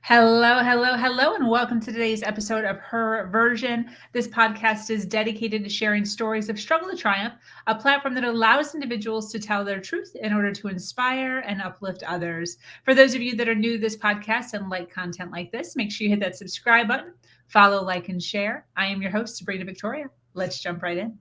Hello, hello, hello, and welcome to today's episode of Her Version. This podcast is dedicated to sharing stories of struggle to triumph, a platform that allows individuals to tell their truth in order to inspire and uplift others. For those of you that are new to this podcast and like content like this, make sure you hit that subscribe button, follow, like, and share. I am your host, Sabrina Victoria. Let's jump right in.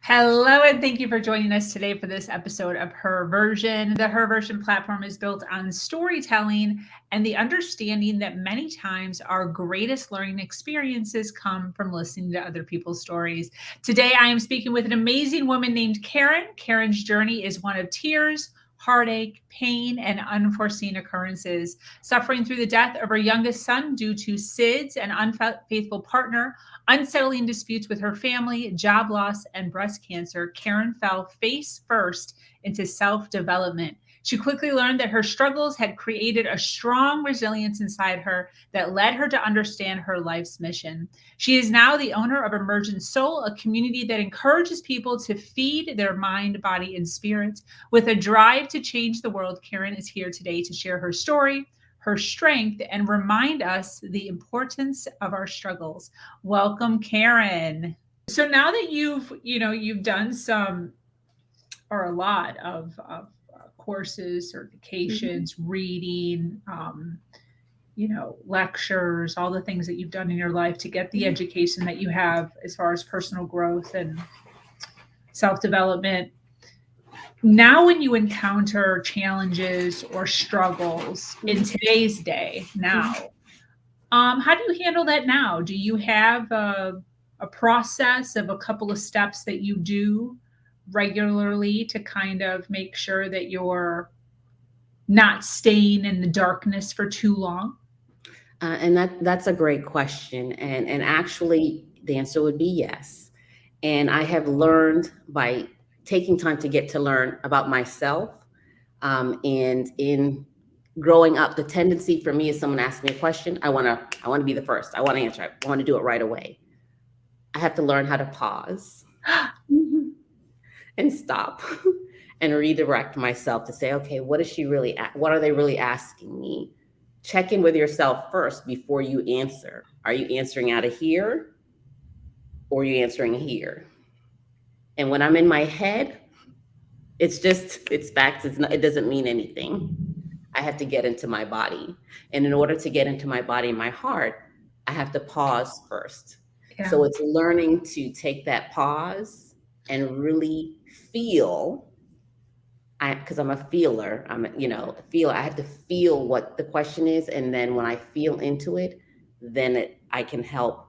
Hello, and thank you for joining us today for this episode of Her Version. The Her Version platform is built on storytelling and the understanding that many times our greatest learning experiences come from listening to other people's stories. Today, I am speaking with an amazing woman named Karen. Karen's journey is one of tears, heartache, pain, and unforeseen occurrences. Suffering through the death of her youngest son due to SIDS, an unfaithful partner, unsettling disputes with her family, job loss, and breast cancer, Karen fell face first into self-development. She quickly learned that her struggles had created a strong resilience inside her that led her to understand her life's mission. She is now the owner of Emergent Soul, a community that encourages people to feed their mind, body, and spirit. With a drive to change the world, Karen is here today to share her story, her strength, and remind us the importance of our struggles. Welcome, Karen. So now that you've done some or a lot of courses, certifications, reading, lectures, all the things that you've done in your life to get the education that you have as far as personal growth and self-development. Now, when you encounter challenges or struggles in today's day now, how do you handle that now? Do you have a process of a couple of steps that you do regularly to kind of make sure that you're not staying in the darkness for too long? And that's a great question. And actually, the answer would be yes. And I have learned by taking time to get to learn about myself. And in growing up, the tendency for me is someone asks me a question, I want to be the first. I want to answer it. I want to do it right away. I have to learn how to pause and stop and redirect myself to say, okay, what are they really asking me? Check in with yourself first before you answer. Are you answering out of here or are you answering here? And when I'm in my head, it's facts. It doesn't mean anything. I have to get into my body. And in order to get into my body and my heart, I have to pause first. Yeah. So it's learning to take that pause and really feel. Because I'm a feeler, I have to feel what the question is. And then when I feel into it, then I can help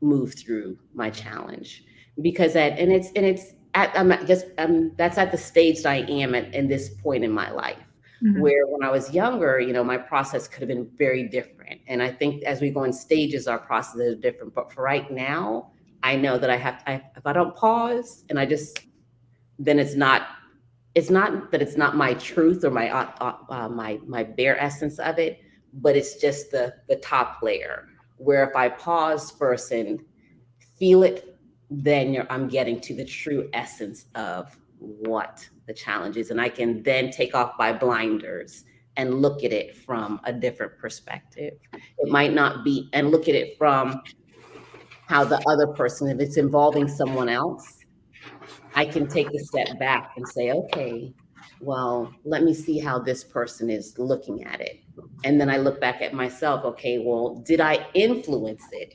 move through my challenge. Because that's at the stage that I am at in this point in my life. Mm-hmm. Where when I was younger, my process could have been very different. And I think as we go in stages, our processes are different. But for right now, I know that if I don't pause and then it's not that it's not my truth or my bare essence of it, but it's just the top layer. Where if I pause first and feel it, then I'm getting to the true essence of what the challenge is. And I can then take off my blinders and look at it from a different perspective. It might not be, and look at it from how the other person, if it's involving someone else, I can take a step back and say, okay, well, let me see how this person is looking at it. And then I look back at myself, okay, well, did I influence it?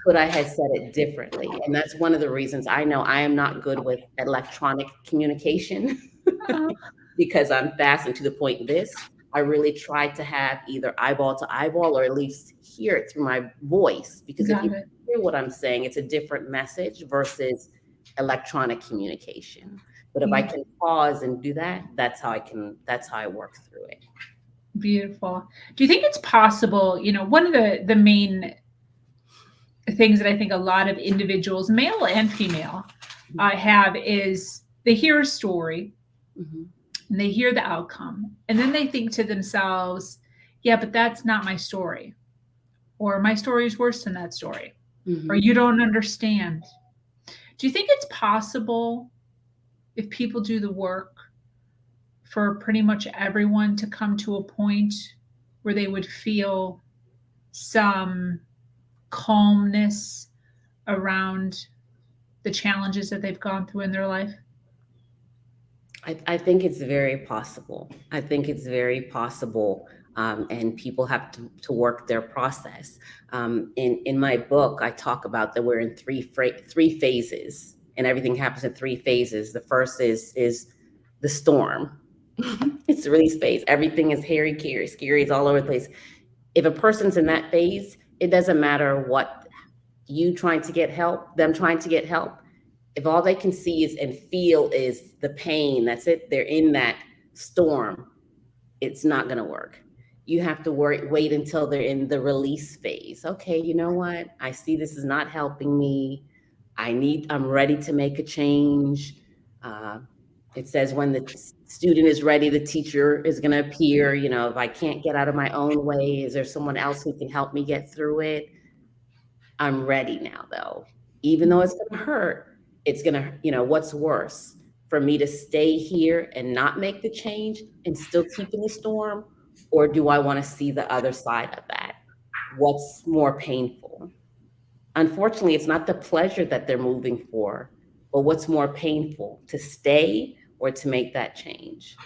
Could I have said it differently? And that's one of the reasons I know I am not good with electronic communication because I'm fast and to the point this. I really try to have either eyeball to eyeball or at least hear it through my voice. Because if you hear what I'm saying, it's a different message versus electronic communication. But if I can pause and do that, that's how I work through it. Beautiful. Do you think it's possible, one of the main things that I think a lot of individuals, male and female, have is they hear a story Mm-hmm. and they hear the outcome, and then they think to themselves, yeah, but that's not my story, or my story is worse than that story, or Mm-hmm. you don't understand. Do you think it's possible, if people do the work, for pretty much everyone to come to a point where they would feel some calmness around the challenges that they've gone through in their life? I think it's very possible. I think it's very possible. And people have to work their process. In my book, I talk about that we're in three phases, and everything happens in three phases. The first is the storm. It's the release phase. Everything is hairy, scary, it's all over the place. If a person's in that phase, it doesn't matter what you trying to get help, them trying to get help. If all they can see is and feel is the pain, that's it. They're in that storm. It's not going to work. You have to wait until they're in the release phase. Okay, you know what? I see this is not helping me. I'm ready to make a change. Uh, it says when the student is ready, the teacher is going to appear. You know, if I can't get out of my own way, is there someone else who can help me get through it? I'm ready now, though. Even though it's going to hurt, it's going to, what's worse? For me to stay here and not make the change and still keep in the storm? Or do I want to see the other side of that? What's more painful? Unfortunately, it's not the pleasure that they're moving for, but what's more painful, to stay or to make that change?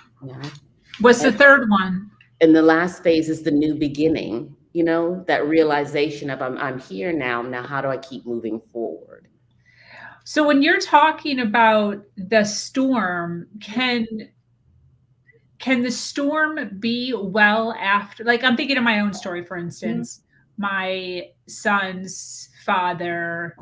What's the And, third one? and the last phase is the new beginning, that realization of I'm here now. Now, how do I keep moving forward? So when you're talking about the storm, can the storm be well after, like, I'm thinking of my own story, for instance. My son's father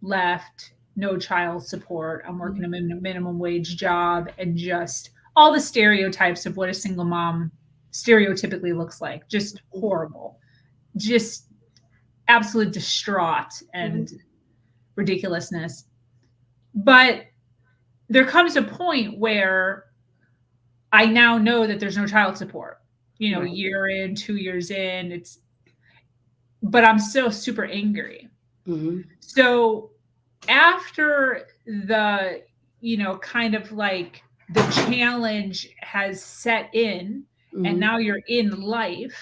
left, no child support. I'm working a minimum wage job, and just all the stereotypes of what a single mom stereotypically looks like. Just horrible. Just absolute distraught and ridiculousness. But there comes a point where I now know that there's no child support. Right. Year in, 2 years in, but I'm still super angry. Mm-hmm. So after the, kind of like the challenge has set in, and now you're in life,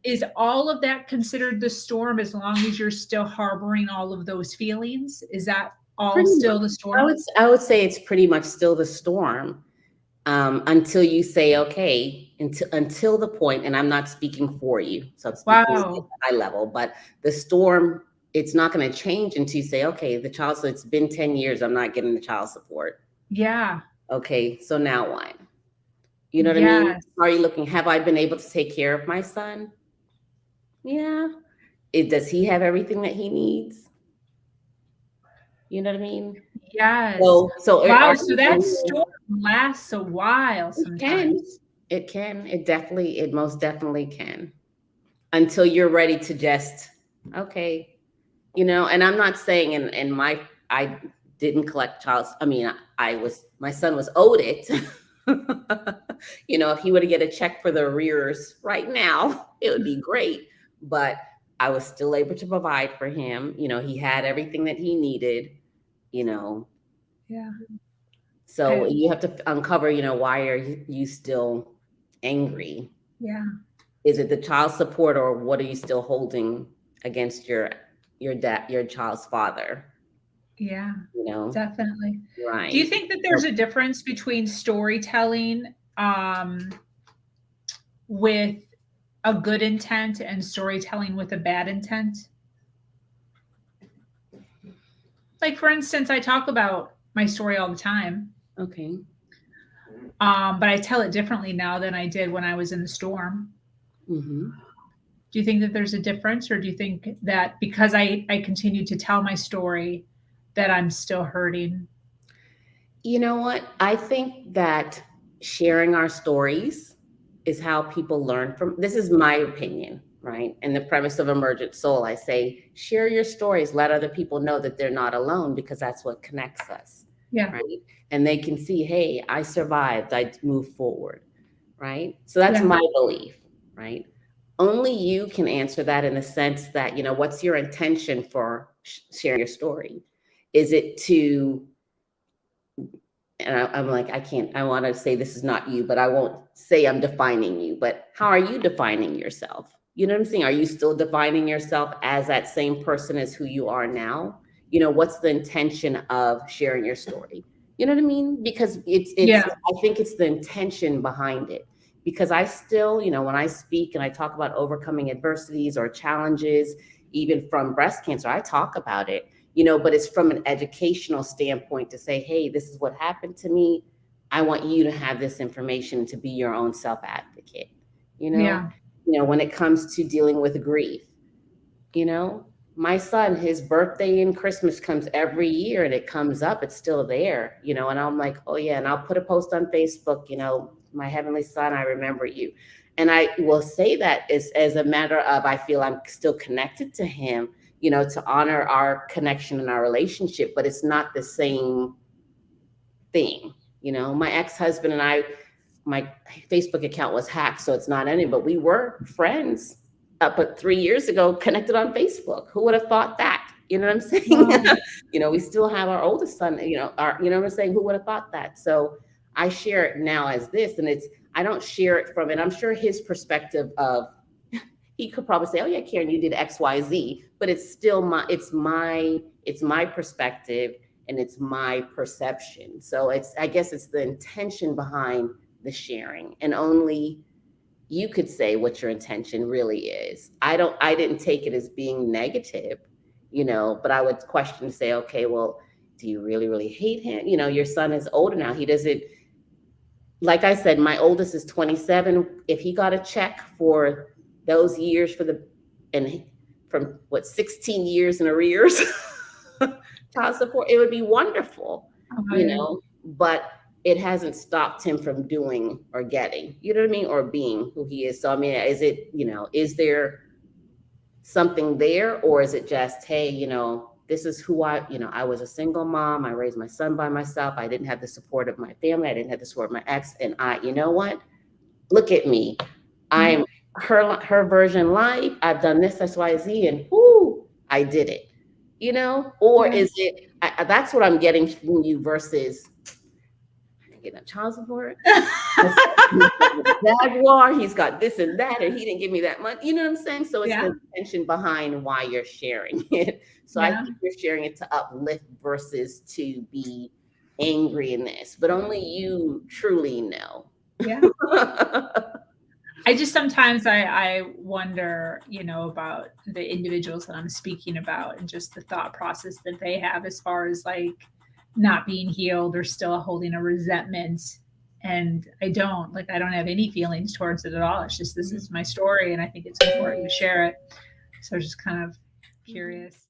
is all of that considered the storm, as long as you're still harboring all of those feelings? Is that all Pretty still much. the storm? I would say it's pretty much still the storm, until you say, okay, until the point, and I'm not speaking for you, so I'm speaking at Wow. a high level, but the storm, it's not going to change until you say, okay, so it's been 10 years, I'm not getting the child support. Yeah. Okay, so now what? You know what I mean? Yes. Are you looking, have I been able to take care of my son? Yeah. Does he have everything that he needs? You know what I mean? Yes. Are Wow. So you that only, storm lasts a while sometimes. it most definitely can, until you're ready to just, okay, and I'm not saying I didn't collect my son was owed it. If he were to get a check for the arrears right now, it would be great. But I was still able to provide for him. He had everything that he needed, you know. Yeah. So you have to uncover, why are you still angry? Yeah. Is it the child support, or what are you still holding against your child's father? Yeah. You know, Definitely. Do you right? think that So, there's a difference between storytelling with a good intent and storytelling with a bad intent? Like, for instance, I talk about my story all the time, okay. but I tell it differently now than I did when I was in the storm. Mm-hmm. Do you think that there's a difference, or do you think that because I continue to tell my story, that I'm still hurting? You know what? I think that sharing our stories is how people learn from. This is my opinion. right? And the premise of Emergent Soul, I say, share your stories, let other people know that they're not alone, because that's what connects us, Yeah. right? And they can see, hey, I survived, I moved forward, right? So that's Yeah. my belief, right? Only you can answer that, in the sense that, what's your intention for sharing your story? Is it to, and I'm like, I can't, I want to say this is not you, but I won't say I'm defining you. But how are you defining yourself? You know what I'm saying? Are you still defining yourself as that same person as who you are now? What's the intention of sharing your story? You know what I mean? Because Yeah. I think it's the intention behind it. Because I still, when I speak and I talk about overcoming adversities or challenges, even from breast cancer, I talk about it, but it's from an educational standpoint, to say, hey, this is what happened to me. I want you to have this information to be your own self advocate. You know, Yeah. when it comes to dealing with grief, you know, my son, his birthday and Christmas comes every year, and it comes up, it's still there, and I'm like, oh yeah, and I'll put a post on Facebook, my heavenly son, I remember you. And I will say that as a matter of, I feel I'm still connected to him, to honor our connection and our relationship, but it's not the same thing. My ex-husband and I, my Facebook account was hacked, so it's not any, but we were friends up but 3 years ago, connected on Facebook. Who would have thought that? You know what I'm saying? Wow. We still have our oldest son, you know what I'm saying? Who would have thought that? So I share it now as this, and I don't share it from, and I'm sure his perspective of, he could probably say, oh yeah, Karen, you did XYZ, but it's still my perspective, and it's my perception. So I guess it's the intention behind the sharing, and only you could say what your intention really is. I didn't take it as being negative, but I would question, say, okay, well, do you really, really hate him? Your son is older now. He doesn't, like I said, my oldest is 27. If he got a check for those years and from 16 years in arrears, child support, it would be wonderful, Oh, yeah. but it hasn't stopped him from doing or getting, you know what I mean, or being who he is. So, I mean, is there something there, or is it just, hey, this is who I was a single mom. I raised my son by myself. I didn't have the support of my family. I didn't have the support of my ex. And you know what? Look at me. Yeah. I'm her version life. I've done this, X, Y, Z, and whoo, I did it. Or Yeah. is it? That's what I'm getting from you versus getting a child support. He's got a Jaguar. He's got this and that, and he didn't give me that money. You know what I'm saying? So it's Yeah. the intention behind why you're sharing it. So I Yeah. think you're sharing it to uplift versus to be angry in this, but only you truly know. Yeah. I just sometimes I wonder, about the individuals that I'm speaking about, and just the thought process that they have, as far as like not being healed or still holding a resentment. And I don't have any feelings towards it at all. It's just, this is my story, and I think it's important to share it. So just kind of curious.